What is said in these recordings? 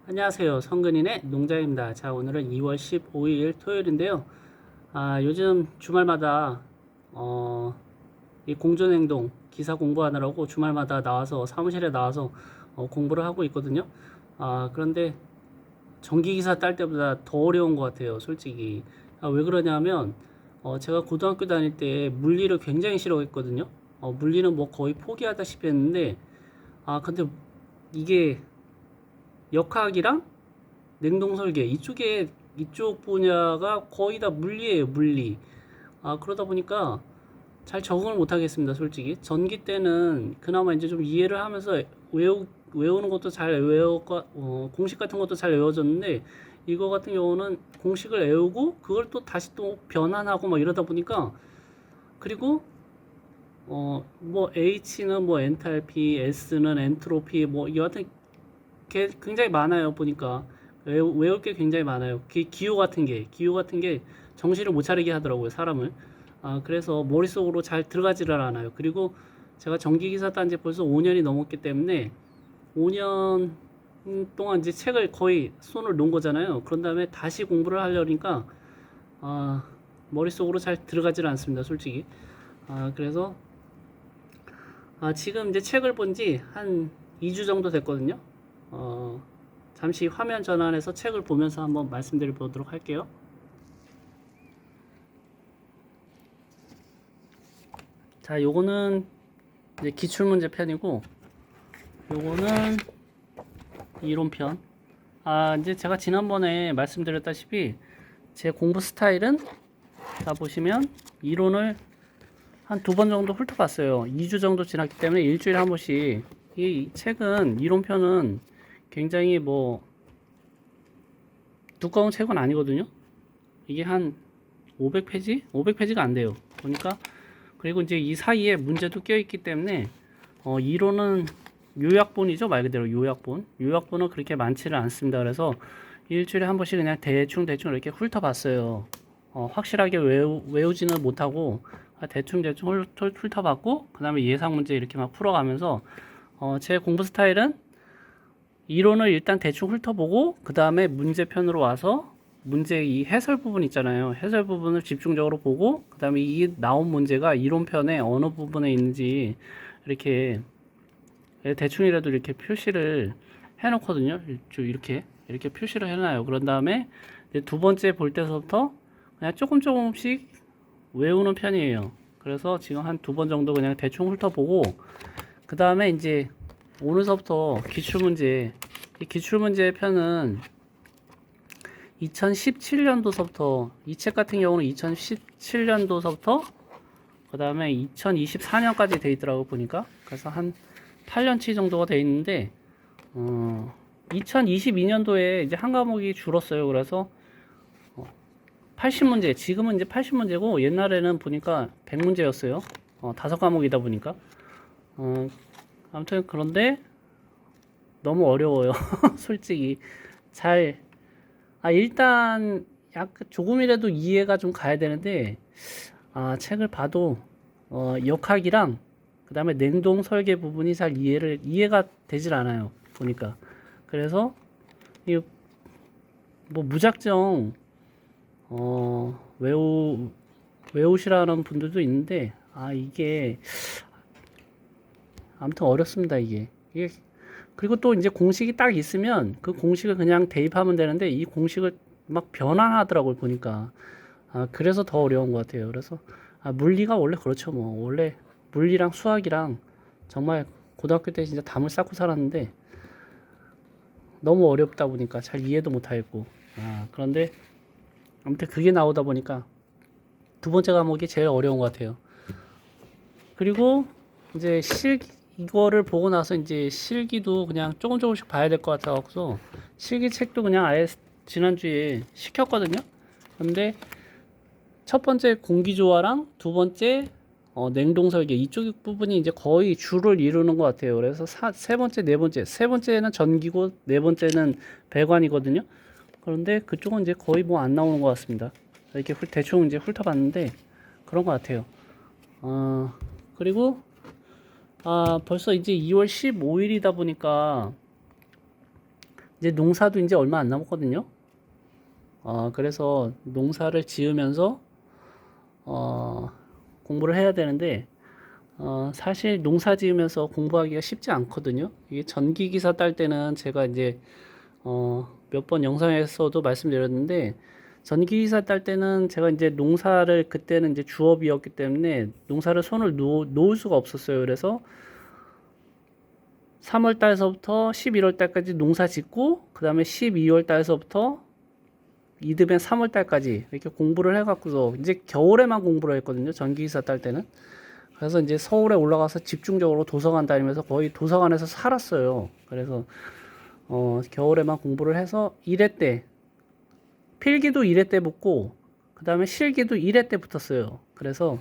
안녕하세요. 성근인의 농장입니다. 자, 오늘은 2월 15일 토요일인데요. 요즘 주말마다, 이 공존행동 기사 공부하느라고 주말마다 나와서, 사무실에 나와서 공부를 하고 있거든요. 그런데 전기기사 딸 때보다 더 어려운 것 같아요. 솔직히. 왜 그러냐면, 제가 고등학교 다닐 때 물리를 굉장히 싫어했거든요. 물리는 뭐 거의 포기하다시피 했는데, 근데 이게 역학이랑 냉동 설계 이쪽 분야가 거의 다 물리예요, 물리. 그러다 보니까 잘 적응을 못 하겠습니다, 솔직히. 전기 때는 그나마 이제 좀 이해를 하면서 외우는 것도 잘 공식 같은 것도 잘 외워졌는데, 이거 같은 경우는 공식을 외우고 그걸 또 다시 또 변환하고 막 이러다 보니까, 그리고 뭐 H는 뭐 엔탈피, S는 엔트로피, 뭐 여하튼 굉장히 많아요. 보니까 외울 게 굉장히 많아요. 기호 같은 게 정신을 못 차리게 하더라고요, 사람을. 그래서 머릿속으로 잘 들어가지를 않아요. 그리고 제가 전기기사 딴지 벌써 5년이 넘었기 때문에 5년 동안 이제 책을 거의 손을 놓은 거잖아요. 그런 다음에 다시 공부를 하려니까 아, 머릿속으로 잘 들어가지를 않습니다, 솔직히. 그래서 지금 이제 책을 본지 한 2주 정도 됐거든요. 어, 잠시 화면 전환해서 책을 보면서 한번 말씀드려 보도록 할게요. 자, 요거는 이제 기출문제 편이고, 요거는 이론편. 이제 제가 지난번에 말씀드렸다시피, 제 공부 스타일은, 자, 보시면, 이론을 한 두 번 정도 훑어봤어요. 2주 정도 지났기 때문에 일주일에 한 번씩. 이 책은, 이론편은 굉장히 뭐, 두꺼운 책은 아니거든요. 이게 한 500페이지? 500페이지가 안 돼요. 보니까. 그리고 이제 이 사이에 문제도 껴있기 때문에, 이론은 요약본이죠. 말 그대로 요약본. 요약본은 그렇게 많지는 않습니다. 그래서 일주일에 한 번씩 그냥 대충 이렇게 훑어봤어요. 확실하게 외우지는 못하고, 대충 훑어봤고, 그 다음에 예상 문제 이렇게 막 풀어가면서, 제 공부 스타일은 이론을 일단 대충 훑어보고, 그 다음에 문제편으로 와서 문제 이 해설 부분 있잖아요. 해설 부분을 집중적으로 보고, 그 다음에 이 나온 문제가 이론편의 어느 부분에 있는지 이렇게 대충이라도 이렇게 표시를 해놓거든요. 이렇게 표시를 해놔요. 그런 다음에 두 번째 볼 때서부터 그냥 조금씩 외우는 편이에요. 그래서 지금 한 두 번 정도 그냥 대충 훑어보고, 그 다음에 이제 오늘서부터 기출문제, 이 기출문제 편은 2017년도서부터, 이 책 같은 경우는 2017년도서부터 그 다음에 2024년까지 돼 있더라고 보니까. 그래서 한 8년치 정도가 돼 있는데, 2022년도에 이제 한 과목이 줄었어요. 그래서 80문제, 지금은 이제 80문제고 옛날에는 보니까 100문제였어요. 다섯 과목이다 보니까. 아무튼 그런데 너무 어려워요. 솔직히 잘 일단 약간 조금이라도 이해가 좀 가야 되는데, 책을 봐도 역학이랑 그 다음에 냉동 설계 부분이 잘 이해가 되질 않아요. 보니까. 그래서 이 뭐 무작정 외우시라는 분들도 있는데, 이게 아무튼 어렵습니다. 이게 그리고 또 이제 공식이 딱 있으면 그 공식을 그냥 대입하면 되는데, 이 공식을 막 변환하더라고요 보니까. 그래서 더 어려운 것 같아요. 그래서 물리가 원래 그렇죠. 뭐 원래 물리랑 수학이랑 정말 고등학교 때 진짜 담을 쌓고 살았는데, 너무 어렵다 보니까 잘 이해도 못 하겠고. 그런데 아무튼 그게 나오다 보니까 두 번째 과목이 제일 어려운 것 같아요. 그리고 이제 이거를 보고 나서 이제 실기도 그냥 조금씩 봐야 될 것 같아서 실기 책도 그냥 아예 지난주에 시켰거든요. 근데 첫 번째 공기조화랑 두 번째 냉동 설계 이쪽 부분이 이제 거의 주를 이루는 것 같아요. 그래서 세 번째, 세 번째는 전기고 네 번째는 배관이거든요. 그런데 그쪽은 이제 거의 뭐 안 나오는 것 같습니다. 이렇게 대충 이제 훑어봤는데 그런 것 같아요. 그리고 벌써 이제 2월 15일이다 보니까 이제 농사도 이제 얼마 안 남았거든요. 그래서 농사를 지으면서 공부를 해야 되는데 사실 농사 지으면서 공부하기가 쉽지 않거든요. 이게 전기 기사 딸 때는 제가 이제 몇 번 영상에서도 말씀드렸는데 전기 기사 딸 때는 제가 이제 농사를 그때는 이제 주업이었기 때문에 농사를 손을 놓을 수가 없었어요. 그래서 3월 달서부터 11월 달까지 농사 짓고 그 다음에 12월 달서부터 이듬해 3월 달까지 이렇게 공부를 해갖고서 이제 겨울에만 공부를 했거든요. 전기기사 딸 때는. 그래서 이제 서울에 올라가서 집중적으로 도서관 다니면서 거의 도서관에서 살았어요. 그래서 겨울에만 공부를 해서 1회 때 필기도 1회 때 붙고 그 다음에 실기도 1회 때 붙었어요. 그래서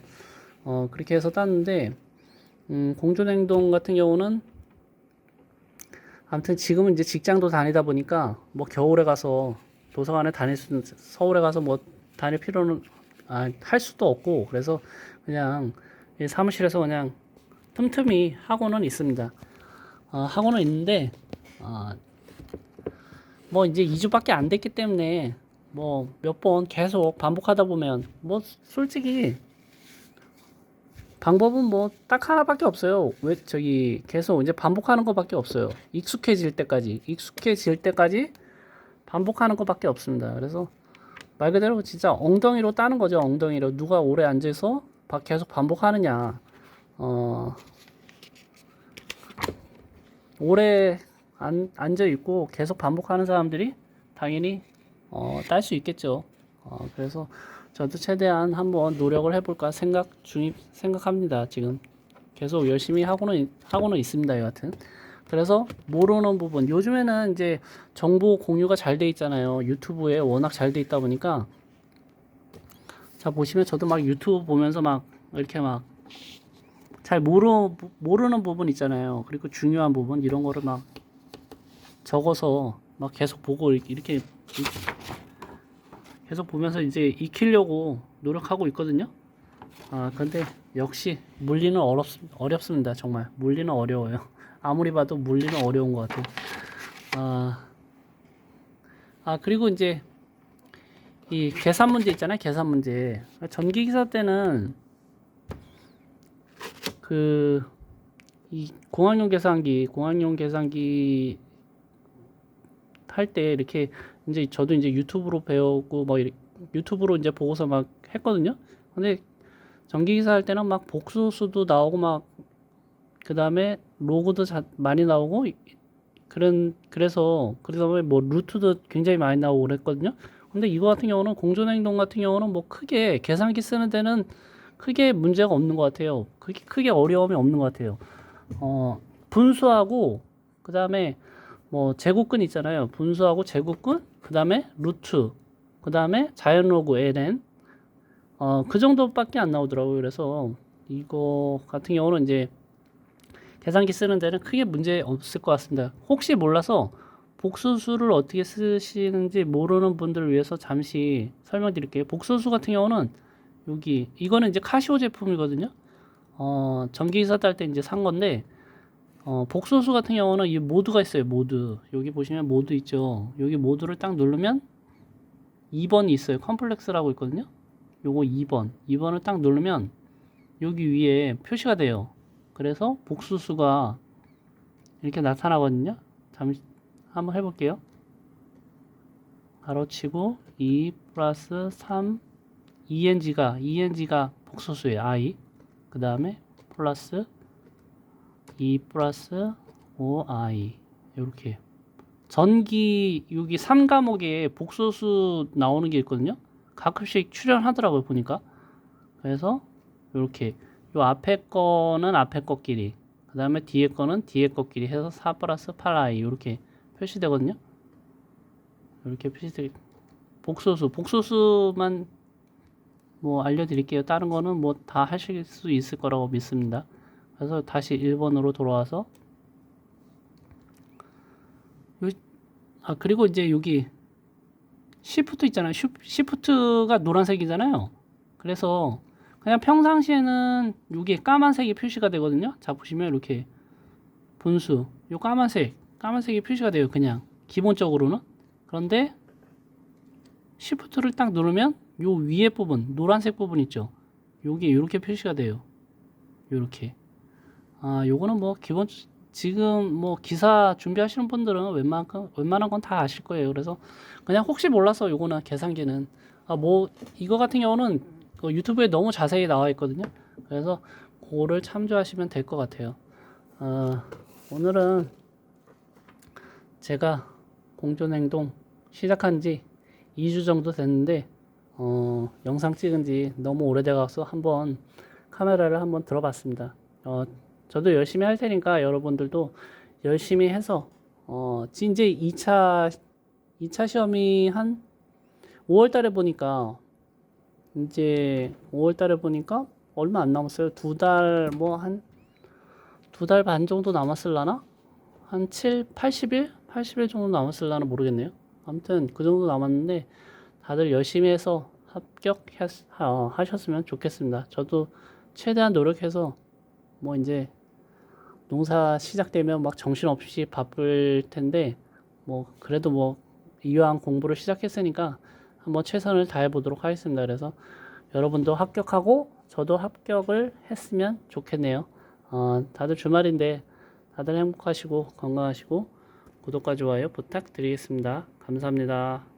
그렇게 해서 땄는데 공존행동 같은 경우는 아무튼 지금은 이제 직장도 다니다 보니까 뭐 겨울에 가서 도서관에 서울에 가서 뭐 다닐 필요는 할 수도 없고 그래서 그냥 사무실에서 그냥 틈틈이 하고는 있습니다. 하고는 있는데 뭐 이제 2주밖에 안 됐기 때문에 뭐 몇 번 계속 반복하다 보면 뭐 솔직히 방법은 뭐 딱 하나밖에 없어요. 왜 저기 계속 이제 반복하는 것밖에 없어요. 익숙해질 때까지 반복하는 것밖에 없습니다. 그래서 말 그대로 진짜 엉덩이로 따는 거죠. 엉덩이로 누가 오래 앉아서 계속 반복하느냐. 오래 앉아 있고 계속 반복하는 사람들이 당연히 딸 수 있겠죠. 그래서 저도 최대한 한번 노력을 해볼까 생각합니다. 지금 계속 열심히 하고는 있습니다. 여하튼 그래서 모르는 부분 요즘에는 이제 정보 공유가 잘 돼 있잖아요. 유튜브에 워낙 잘 돼 있다 보니까 자 보시면 저도 막 유튜브 보면서 막 이렇게 막 잘 모르는 부분 있잖아요. 그리고 중요한 부분 이런 거를 막 적어서 막 계속 보고 이렇게 계속 보면서 이제 익히려고 노력하고 있거든요. 근데 역시 물리는 어렵습니다. 정말 물리는 어려워요. 아무리 봐도 물리는 어려운 것 같아요. 그리고 이제 이 계산 문제 있잖아요. 계산 문제. 전기 기사 때는 이 공학용 계산기 할 때 이렇게 이제 저도 이제 유튜브로 배우고 뭐 유튜브로 이제 보고서 막 했거든요. 근데 전기 기사 할 때는 막 복수수도 나오고 막 그 다음에 로그도 많이 나오고 그래서 뭐 루트도 굉장히 많이 나오고 그랬거든요. 근데 이거 같은 경우는 공존행동 같은 경우는 뭐 크게 계산기 쓰는 데는 크게 문제가 없는 것 같아요. 크게 어려움이 없는 것 같아요. 분수하고 그 다음에 뭐 제곱근 있잖아요. 분수하고 제곱근, 그 다음에 루트, 그 다음에 자연 로그 ln 그 정도밖에 안 나오더라고요. 그래서 이거 같은 경우는 이제 계산기 쓰는 데는 크게 문제 없을 것 같습니다. 혹시 몰라서 복수수를 어떻게 쓰시는지 모르는 분들을 위해서 잠시 설명드릴게요. 복수수 같은 경우는 이거는 이제 카시오 제품이거든요. 전기기사 딸 때 이제 산 건데 복소수 같은 경우는 이 모드가 있어요. 모드. 여기 보시면 모드 있죠. 여기 모드를 딱 누르면 2번이 있어요. 컴플렉스라고 있거든요. 요거 2번을 딱 누르면 여기 위에 표시가 돼요. 그래서 복수수가 이렇게 나타나거든요. 잠시 한번 해볼게요. 가로치고 2 플러스 3 ENG가 복수수예요. I. 그 다음에 플러스 2 플러스 5i 이렇게 전기 여기 3과목에 복소수 나오는 게 있거든요. 가끔씩 출연하더라고요. 보니까. 그래서 이렇게 요 앞에 거는 앞에 거끼리 그 다음에 뒤에 거는 뒤에 거끼리 해서 4 플러스 8i 이렇게 표시되거든요. 이렇게 표시돼. 복소수만 뭐 알려드릴게요. 다른 거는 뭐 다 하실 수 있을 거라고 믿습니다. 그래서 다시 1번으로 돌아와서 그리고 이제 여기 시프트 있잖아요. 시프트가 노란색이잖아요. 그래서 그냥 평상시에는 여기 까만색이 표시가 되거든요. 자 보시면 이렇게 분수 요 까만색이 표시가 돼요. 그냥 기본적으로는. 그런데 Shift를 딱 누르면 요 위에 부분, 노란색 부분 있죠. 요게 이렇게 표시가 돼요. 요렇게. 요거는 뭐 기본, 지금 뭐 기사 준비하시는 분들은 웬만한 건 다 아실 거예요. 그래서 그냥 혹시 몰라서 요거는 계산기는 뭐 이거 같은 경우는 그 유튜브에 너무 자세히 나와 있거든요. 그래서 그거를 참조하시면 될 것 같아요. 오늘은 제가 공존행동 시작한 지 2주 정도 됐는데 영상 찍은 지 너무 오래돼 가서 한번 카메라를 한번 들어봤습니다. 저도 열심히 할 테니까 여러분들도 열심히 해서 이제 2차 시험이 한 5월 달에 보니까 이제 5월 달에 보니까 얼마 안 남았어요. 두 달 반 정도 남았을라나? 한 80일? 80일 정도 남았을라나 모르겠네요. 아무튼 그 정도 남았는데 다들 열심히 해서 하셨으면 좋겠습니다. 저도 최대한 노력해서 뭐 이제 농사 시작되면 막 정신없이 바쁠 텐데 뭐 그래도 뭐 이왕 공부를 시작했으니까 한번 최선을 다해 보도록 하겠습니다. 그래서 여러분도 합격하고 저도 합격을 했으면 좋겠네요. 다들 주말인데 다들 행복하시고 건강하시고 구독과 좋아요 부탁드리겠습니다. 감사합니다.